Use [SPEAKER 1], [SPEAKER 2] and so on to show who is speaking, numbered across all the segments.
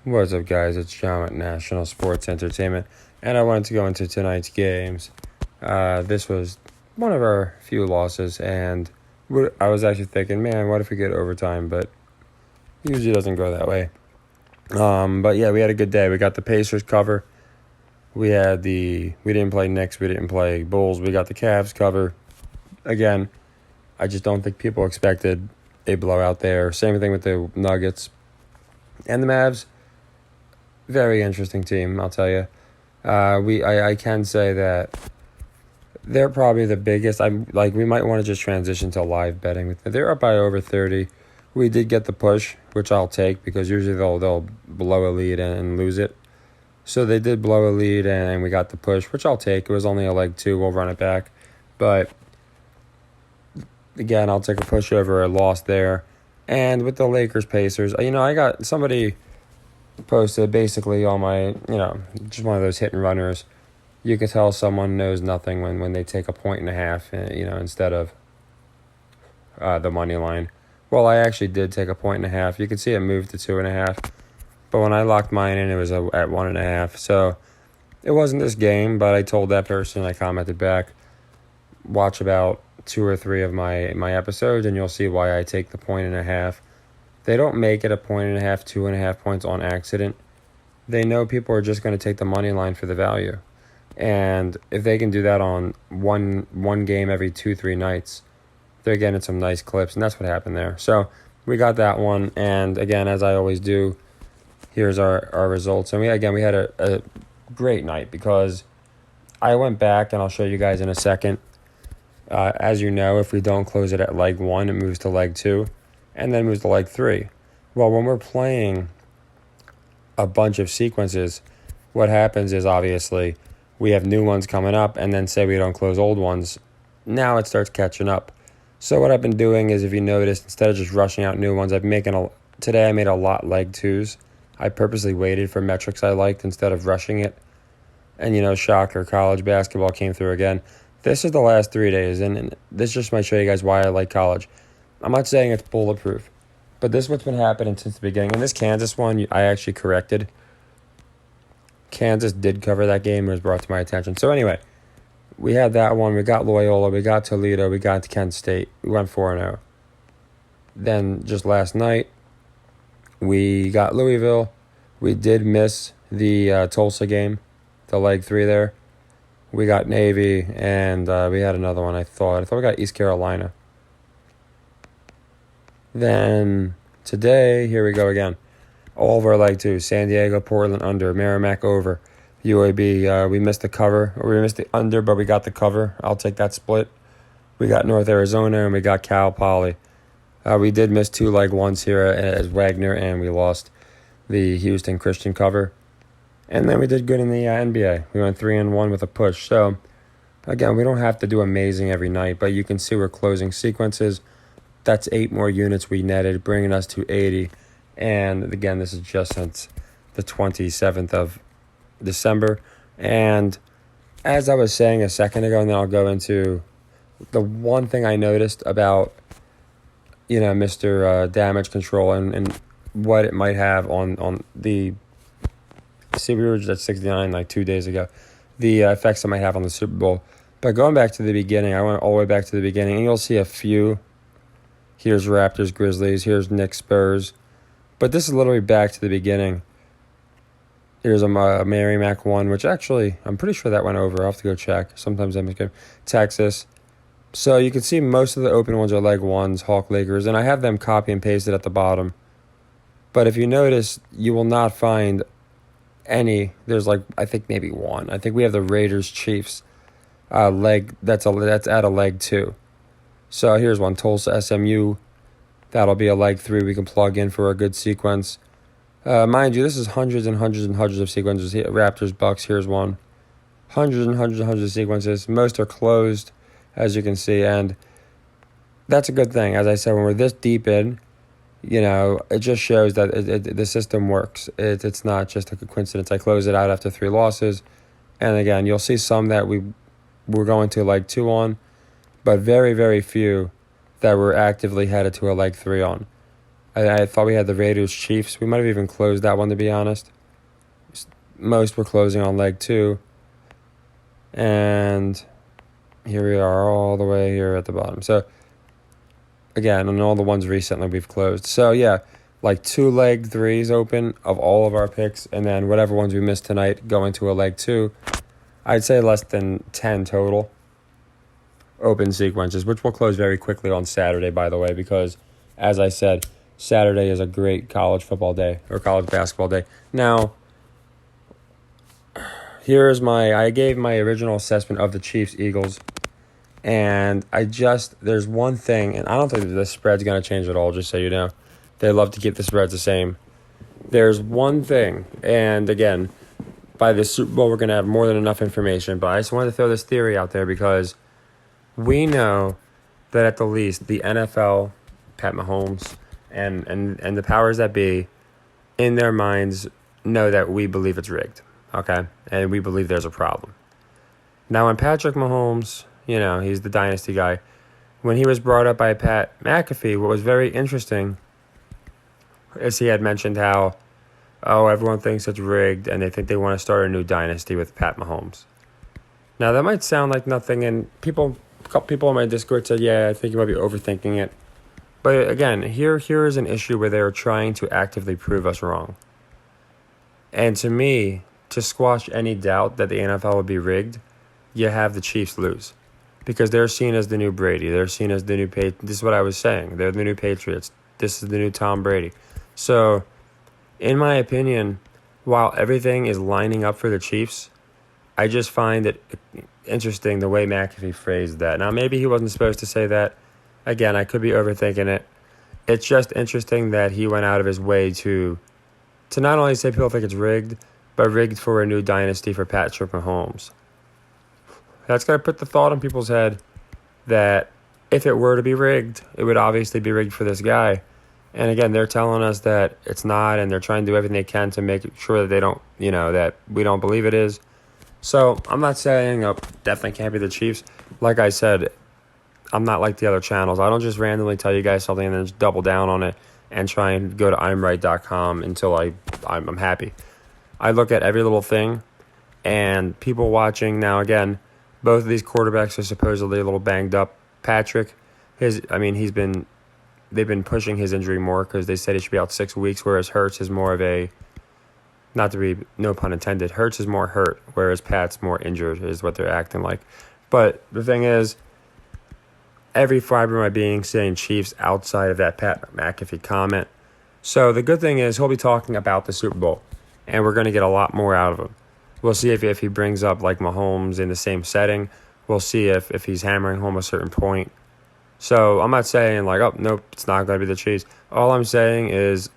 [SPEAKER 1] What's up, guys? It's John at National Sports Entertainment, and I wanted to go into tonight's games. This was one of our few losses, and I was actually thinking, man, what if we get overtime? But usually doesn't go that way. But yeah, we had a good day. We got the Pacers cover. We didn't play Knicks. We didn't play Bulls. We got the Cavs cover. Again, I just don't think people expected a blowout there. Same thing with the Nuggets and the Mavs. Very interesting team, I'll tell you. I can say that they're probably the biggest. We might want to just transition to live betting with them. They're up by over 30. We did get the push, which I'll take because usually they'll blow a lead and lose it. So they did blow a lead and we got the push, which I'll take. It was only a leg 2. We'll run it back. But again, I'll take a push over a loss there. And with the Lakers Pacers, I got somebody posted basically on my, just one of those hit and runners. You can tell someone knows nothing when they take a 1.5, instead of the money line. Well, I actually did take a 1.5. You can see it moved to 2.5. But when I locked mine in, it was at 1.5. So it wasn't this game, but I told that person, I commented back, watch about 2 or 3 of my episodes, and you'll see why I take the 1.5. They don't make it a 1.5, 2.5 points on accident. They know people are just going to take the money line for the value. And if they can do that on one game every 2-3 nights, they're getting some nice clips, and that's what happened there. So we got that one, and again, as I always do, here's our results. And we had a great night because I went back, and I'll show you guys in a second. As you know, if we don't close it at leg 1, it moves to leg 2, and then moves to leg 3. Well, when we're playing a bunch of sequences, what happens is obviously we have new ones coming up, and then say we don't close old ones, now it starts catching up. So what I've been doing is, if you noticed, instead of just rushing out new ones, today I made a lot leg 2s. I purposely waited for metrics I liked instead of rushing it. And, shocker, college basketball came through again. This is the last 3 days, and this just might show you guys why I like college. I'm not saying it's bulletproof, but this is what's been happening since the beginning. And this Kansas one, I actually corrected. Kansas did cover that game. It was brought to my attention. So anyway, we had that one. We got Loyola. We got Toledo. We got Kent State. We went 4-0. Then just last night, we got Louisville. We did miss the Tulsa game, the leg 3 there. We got Navy, and we had another one, I thought we got East Carolina. Then today, here we go again. All of our leg 2, San Diego, Portland under, Merrimack over, UAB. We missed the cover, or we missed the under, but we got the cover. I'll take that split. We got North Arizona, and we got Cal Poly. We did miss 2 leg 1s here as Wagner, and we lost the Houston Christian cover. And then we did good in the NBA. We went 3-1 with a push. So, again, we don't have to do amazing every night, but you can see we're closing sequences. That's 8 more units we netted, bringing us to 80. And, again, this is just since the 27th of December. And as I was saying a second ago, and then I'll go into the one thing I noticed about, Mr. Damage Control and what it might have on the... See, we were just at 69 like 2 days ago. The effects it might have on the Super Bowl. But going back to the beginning, I went all the way back to the beginning, and you'll see a few. Here's Raptors, Grizzlies. Here's Knicks, Spurs. But this is literally back to the beginning. Here's a Merrimack one, which actually, I'm pretty sure that went over. I'll have to go check. Sometimes I make it. Texas. So you can see most of the open ones are leg 1s, Hawk Lakers, and I have them copy and pasted at the bottom. But if you notice, you will not find any. There's I think maybe one. I think we have the Raiders Chiefs leg. That's at a leg 2. So here's one, Tulsa SMU. That'll be a leg 3 we can plug in for a good sequence. Mind you, this is hundreds and hundreds and hundreds of sequences. Raptors Bucks. Here's one. Hundreds and hundreds and hundreds of sequences. Most are closed, as you can see, and that's a good thing. As I said, when we're this deep in, it just shows that the system works. It's not just a coincidence. I close it out after 3 losses. And again, you'll see some that we're going to leg 2 on, but very, very few that we're actively headed to a leg 3 on. I thought we had the Raiders Chiefs. We might have even closed that one, to be honest. Most were closing on leg 2. And here we are all the way here at the bottom. So, again, and all the ones recently we've closed. So, yeah, like 2 leg 3s open of all of our picks. And then whatever ones we missed tonight going to a leg 2. I'd say less than 10 total open sequences, which will close very quickly on Saturday, by the way, because, as I said, Saturday is a great college football day or college basketball day. Now, I gave my original assessment of the Chiefs-Eagles, and there's one thing, and I don't think that the spread's going to change at all, just so you know. They love to keep the spreads the same. There's one thing, and again, by the Super Bowl, we're going to have more than enough information, but I just wanted to throw this theory out there because we know that at the least the NFL, Pat Mahomes, and the powers that be, in their minds, know that we believe it's rigged, okay? And we believe there's a problem. Now, when Patrick Mahomes, he's the dynasty guy, when he was brought up by Pat McAfee, what was very interesting is he had mentioned how, everyone thinks it's rigged, and they think they want to start a new dynasty with Pat Mahomes. Now, that might sound like nothing, and a couple people in my Discord said, yeah, I think you might be overthinking it. But again, here is an issue where they are trying to actively prove us wrong. And to me, to squash any doubt that the NFL would be rigged, you have the Chiefs lose. Because they're seen as the new Brady. They're seen as the new Patriots. This is what I was saying. They're the new Patriots. This is the new Tom Brady. So, in my opinion, while everything is lining up for the Chiefs, I just find it interesting the way McAfee phrased that. Now, maybe he wasn't supposed to say that. Again, I could be overthinking it. It's just interesting that he went out of his way to not only say people think it's rigged, but rigged for a new dynasty for Patrick Mahomes. That's going to put the thought in people's head that if it were to be rigged, it would obviously be rigged for this guy. And again, they're telling us that it's not, and they're trying to do everything they can to make sure that they don't, that we don't believe it is. So I'm not saying definitely can't be the Chiefs. Like I said, I'm not like the other channels. I don't just randomly tell you guys something and then just double down on it and try and go to imright.com until I'm happy. I look at every little thing, and people watching now. Again, both of these quarterbacks are supposedly a little banged up. Patrick, they've been pushing his injury more because they said he should be out 6 weeks, whereas Hurts is more of a, not to be, no pun intended, Hurts is more hurt, whereas Pat's more injured is what they're acting like. But the thing is, every fiber of my being saying Chiefs outside of that Pat McAfee comment. So the good thing is he'll be talking about the Super Bowl, and we're going to get a lot more out of him. We'll see if he brings up like Mahomes in the same setting. We'll see if he's hammering home a certain point. So I'm not saying like, oh, nope, it's not going to be the Chiefs. All I'm saying is,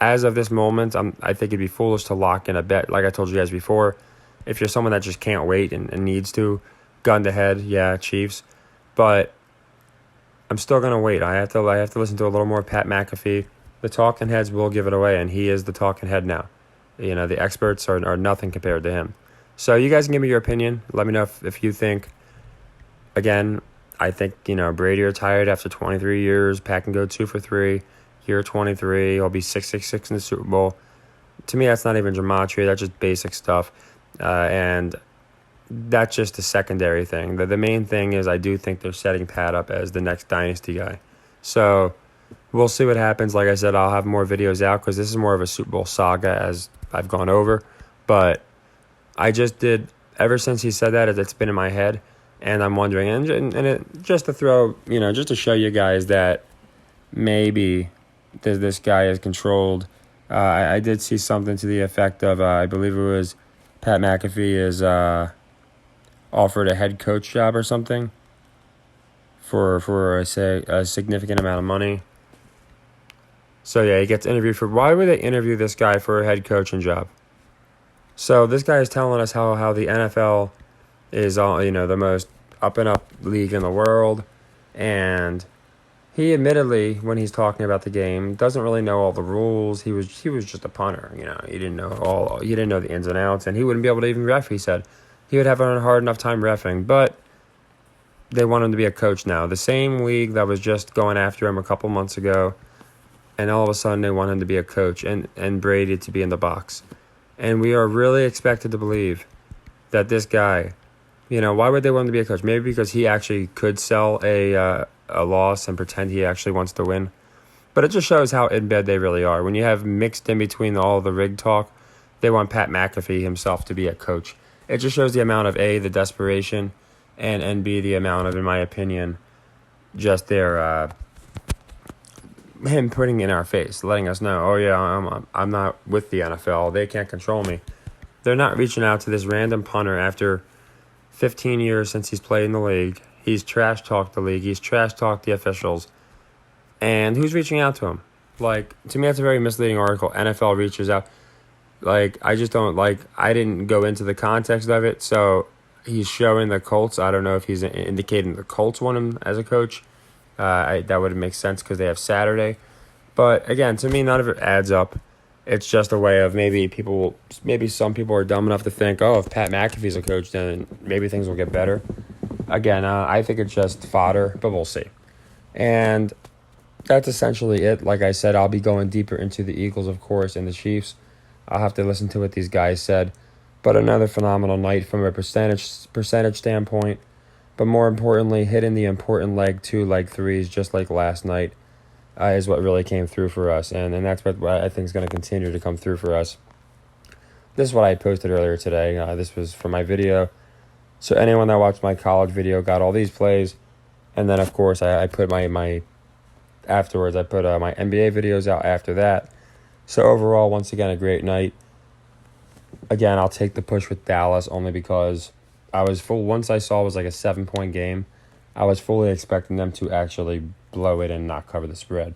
[SPEAKER 1] as of this moment, I think it'd be foolish to lock in a bet. Like I told you guys before, if you're someone that just can't wait and needs to, gun to head, yeah, Chiefs. But I'm still going to wait. I have to listen to a little more Pat McAfee. The talking heads will give it away, and he is the talking head now. The experts are nothing compared to him. So you guys can give me your opinion. Let me know if you think, again, I think, Brady retired after 23 years. Pat can go 2 for 3. Year 23, he'll be 666 in the Super Bowl. To me, that's not even gematria. That's just basic stuff. And that's just a secondary thing. The main thing is I do think they're setting Pat up as the next dynasty guy. So we'll see what happens. Like I said, I'll have more videos out because this is more of a Super Bowl saga as I've gone over. But I just did, ever since he said that, it's been in my head. And I'm wondering, just to throw, just to show you guys that maybe this guy is controlled. I did see something to the effect of, I believe it was Pat McAfee is offered a head coach job or something for a significant amount of money. So yeah, he gets interviewed for. Why would they interview this guy for a head coaching job? So this guy is telling us how the NFL is the most up and up league in the world, and he admittedly, when he's talking about the game, doesn't really know all the rules. He was just a punter, He didn't know the ins and outs, and he wouldn't be able to even ref. He said he would have a hard enough time reffing, but they want him to be a coach now. The same league that was just going after him a couple months ago, and all of a sudden they want him to be a coach and Brady to be in the box. And we are really expected to believe that this guy, why would they want him to be a coach? Maybe because he actually could sell a loss and pretend he actually wants to win. But it just shows how in bed they really are. When you have mixed in between all the rig talk, they want Pat McAfee himself to be a coach. It just shows the amount of A, the desperation, and B, the amount of, in my opinion, just their him putting in our face, letting us know, oh yeah, I'm not with the NFL. They can't control me. They're not reaching out to this random punter after 15 years since he's played in the league. He's trash-talked the league. He's trash-talked the officials. And who's reaching out to him? To me, that's a very misleading article. NFL reaches out. I just don't I didn't go into the context of it. So he's showing the Colts. I don't know if he's indicating the Colts want him as a coach. That would make sense because they have Saturday. But again, to me, none of it adds up. It's just a way of maybe some people are dumb enough to think, oh, if Pat McAfee's a coach, then maybe things will get better. Again, I think it's just fodder, but we'll see. And that's essentially it. Like I said, I'll be going deeper into the Eagles, of course, and the Chiefs. I'll have to listen to what these guys said. But another phenomenal night from a percentage standpoint. But more importantly, hitting the important leg 2, leg 3s, just like last night, is what really came through for us. And that's what I think is going to continue to come through for us. This is what I posted earlier today. This was for my video. So anyone that watched my college video got all these plays. And then, of course, I put my afterwards, I put my NBA videos out after that. So overall, once again, a great night. Again, I'll take the push with Dallas only because I was once I saw it was like a 7-point game, I was fully expecting them to actually blow it and not cover the spread.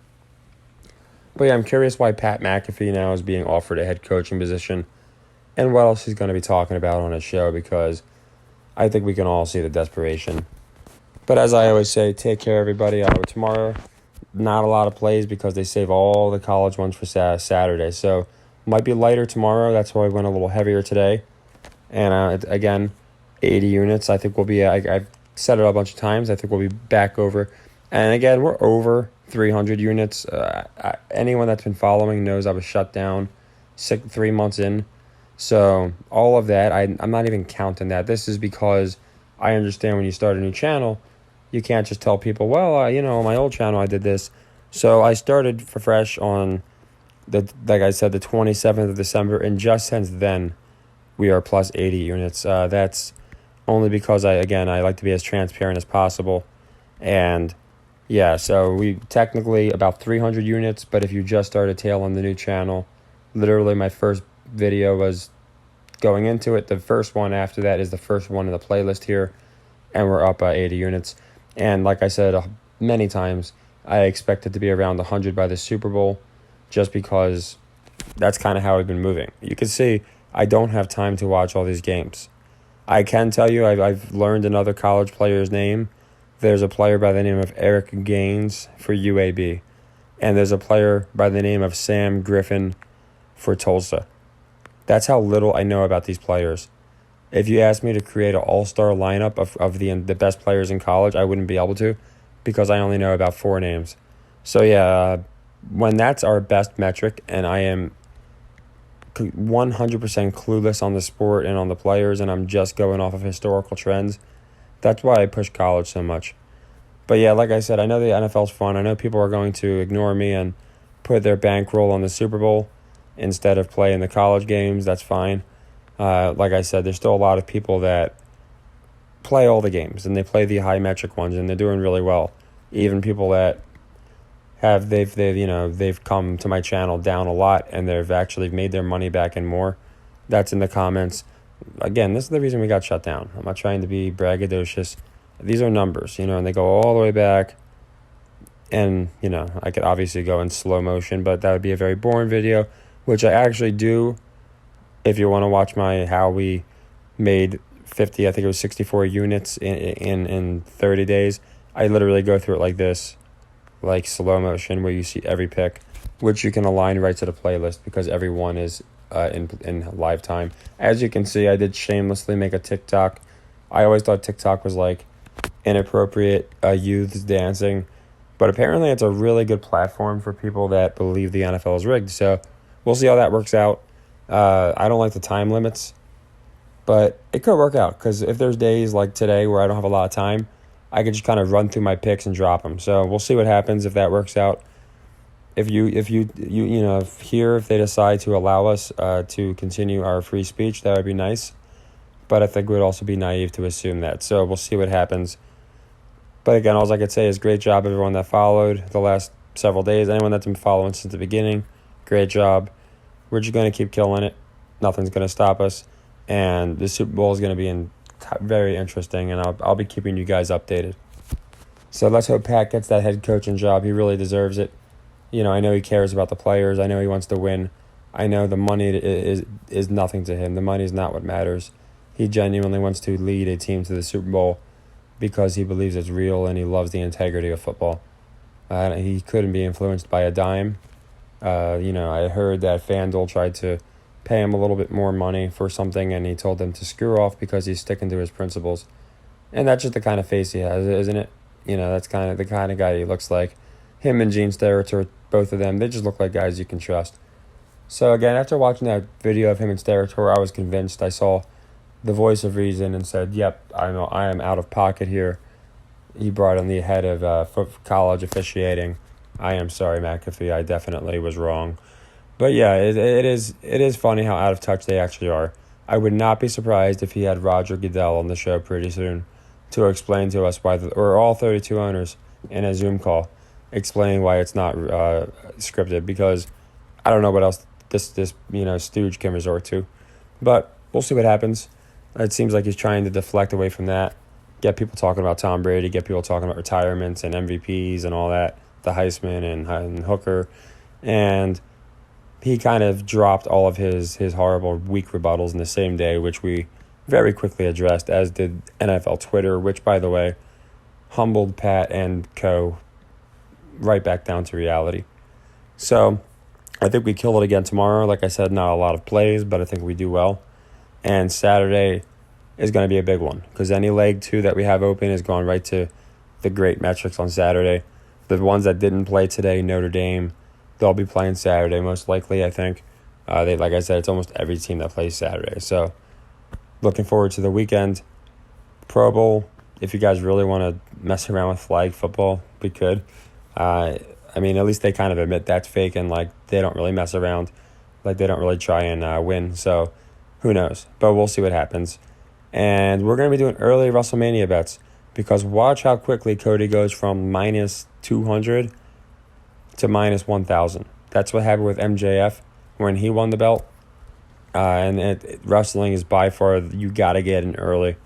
[SPEAKER 1] But yeah, I'm curious why Pat McAfee now is being offered a head coaching position and what else he's going to be talking about on his show, because I think we can all see the desperation. But as I always say, take care, everybody. Tomorrow, not a lot of plays because they save all the college ones for Saturday. So might be lighter tomorrow. That's why I went a little heavier today. And again, 80 units. I think we'll be, I've said it a bunch of times, I think we'll be back over. And again, we're over 300 units. Anyone that's been following knows I was shut down 3 months in. So all of that, I'm not even counting that. This is because I understand when you start a new channel, you can't just tell people, well, on my old channel I did this. So I started for fresh on, like I said, the 27th of December. And just since then, we are plus 80 units. That's only because I like to be as transparent as possible. And yeah, so we technically about 300 units, but if you just started tail on the new channel, literally my first video was going into it. The first one after that is the first one in the playlist here, and we're up 80 units. And like I said many times, I expect it to be around 100 by the Super Bowl, just because that's kind of how we've been moving. You can see I don't have time to watch all these games. I can tell you I've learned another college player's name. There's a player by the name of Eric Gaines for UAB. And there's a player by the name of Sam Griffin for Tulsa. That's how little I know about these players. If you asked me to create an all-star lineup of the best players in college, I wouldn't be able to, because I only know about 4 names. So yeah, when that's our best metric and I am 100% clueless on the sport and on the players, and I'm just going off of historical trends, that's why I push college so much. But yeah, like I said, I know the NFL's fun. I know people are going to ignore me and put their bankroll on the Super Bowl instead of playing the college games. That's fine. Like I said, there's still a lot of people that play all the games and they play the high metric ones, and they're doing really well. Even people that they've come to my channel down a lot and they've actually made their money back and more. That's in the comments. Again, this is the reason we got shut down. I'm not trying to be braggadocious. These are numbers, and they go all the way back. And, I could obviously go in slow motion, but that would be a very boring video, which I actually do. If you want to watch how we made 50, I think it was 64 units in 30 days, I literally go through it like this, like slow motion, where you see every pick, which you can align right to the playlist because every one is in live time. As you can see, I did shamelessly make a TikTok. I always thought TikTok was like inappropriate youths dancing, But apparently it's a really good platform for people that believe the NFL is rigged. So we'll see how that works out. I don't like the time limits, but it could work out because if there's days like today where I don't have a lot of time, I could just kind of run through my picks and drop them. So we'll see what happens if that works out. If they decide to allow us to continue our free speech, that would be nice. But I think it would also be naive to assume that. So we'll see what happens. But again, all I could say is great job, everyone that followed the last several days. Anyone that's been following since the beginning, great job. We're just going to keep killing it. Nothing's going to stop us. And the Super Bowl is going to be very interesting, and I'll be keeping you guys updated. So let's hope Pat gets that head coaching job. He really deserves it. I know he cares about the players. I know he wants to win. I know the money is nothing to him. The money is not what matters. He genuinely wants to lead a team to the Super Bowl because he believes it's real and he loves the integrity of football. He couldn't be influenced by a dime. I heard that FanDuel tried to pay him a little bit more money for something, and he told them to screw off because he's sticking to his principles. And that's just the kind of face he has, isn't it? That's kind of the kind of guy he looks like. Him and Gene Steratore, both of them, they just look like guys you can trust. So again, after watching that video of him and Steratore, I was convinced. I saw the voice of reason and said, yep, I am out of pocket here. He brought in the head of college officiating. I am sorry, McAfee. I definitely was wrong. But yeah, it is funny how out of touch they actually are. I would not be surprised if he had Roger Goodell on the show pretty soon to explain to us why, or all 32 owners in a Zoom call, explaining why it's not scripted, because I don't know what else this stooge can resort to. But we'll see what happens. It seems like he's trying to deflect away from that, get people talking about Tom Brady, get people talking about retirements and MVPs and all that, the Heisman and Hooker. And he kind of dropped all of his horrible weak rebuttals in the same day, which we very quickly addressed, as did NFL Twitter, which, by the way, humbled Pat and co. right back down to reality. So I think we kill it again tomorrow. Like I said, not a lot of plays, but I think we do well. And Saturday is going to be a big one because any leg 2 that we have open is going right to the great metrics on Saturday. The ones that didn't play today, Notre Dame, they'll be playing Saturday most likely, I think. Like I said, it's almost every team that plays Saturday. So looking forward to the weekend. Pro Bowl, if you guys really want to mess around with flag football, we could. At least they kind of admit that's fake and they don't really mess around. They don't really try and win. So who knows? But we'll see what happens. And we're going to be doing early WrestleMania bets because watch how quickly Cody goes from minus 200 to minus 1,000. That's what happened with MJF when he won the belt. Wrestling is by far, you got to get in early.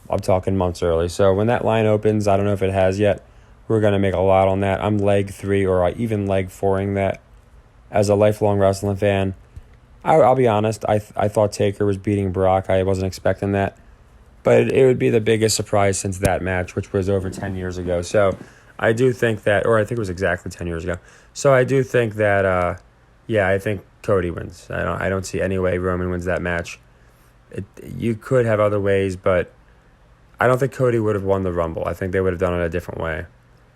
[SPEAKER 1] I'm talking months early. So when that line opens, I don't know if it has yet, we're going to make a lot on that. I'm leg 3 or even leg 4ing that. As a lifelong wrestling fan, I'll be honest, I thought Taker was beating Brock. I wasn't expecting that. But it would be the biggest surprise since that match, which was over 10 years ago. So I do think that, or I think it was exactly 10 years ago. So I do think that, I think Cody wins. I don't see any way Roman wins that match. You could have other ways, but I don't think Cody would have won the Rumble. I think they would have done it a different way.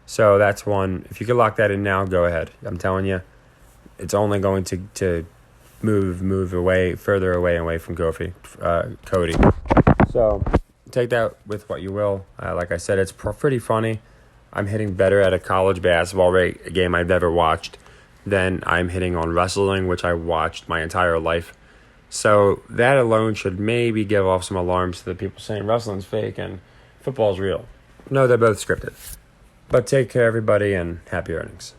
[SPEAKER 1] So that's one. If you could lock that in now, go ahead. I'm telling you, it's only going to move further away from Cody. So take that with what you will. Like I said, it's pretty funny. I'm hitting better at a college basketball game I've never watched than I'm hitting on wrestling, which I watched my entire life. So that alone should maybe give off some alarms to the people saying wrestling's fake and football's real. No, they're both scripted. But take care, everybody, and happy earnings.